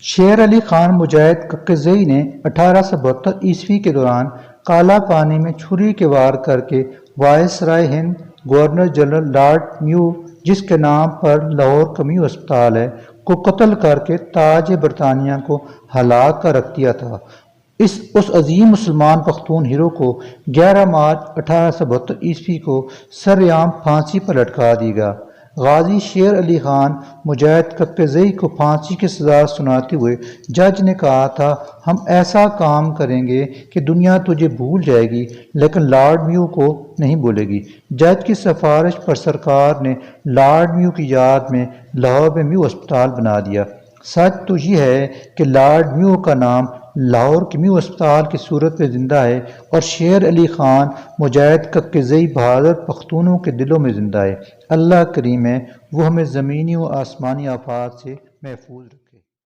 شیر علی خان مجاہد ککزئی نے 1872 کے دوران کالا پانی میں چھری کے وار کر کے وائس رائے ہند گورنر جنرل لارڈ میو، جس کے نام پر لاہور کا میو اسپتال ہے، کو قتل کر کے تاج برطانیہ کو ہلاک کر رکھ دیا تھا۔ اس عظیم مسلمان پختون ہیرو کو 11 مارچ 1872 کو سرعام پھانسی پر لٹکا دیا گیا۔ غازی شیر علی خان مجاہد ککزئی کو پھانسی کی سزا سناتے ہوئے جج نے کہا تھا، ہم ایسا کام کریں گے کہ دنیا تجھے بھول جائے گی لیکن لارڈ میو کو نہیں بھولے گی۔ جج کی سفارش پر سرکار نے لارڈ میو کی یاد میں لاہور میں میو اسپتال بنا دیا۔ سچ تو یہ ہے کہ لارڈ میو کا نام لاہور کے میو اسپتال کی صورت میں زندہ ہے اور شیر علی خان مجاہد ککزئی بہادر پختونوں کے دلوں میں زندہ ہے۔ اللہ کریم ہے وہ ہمیں زمینی و آسمانی آفات سے محفوظ رکھے۔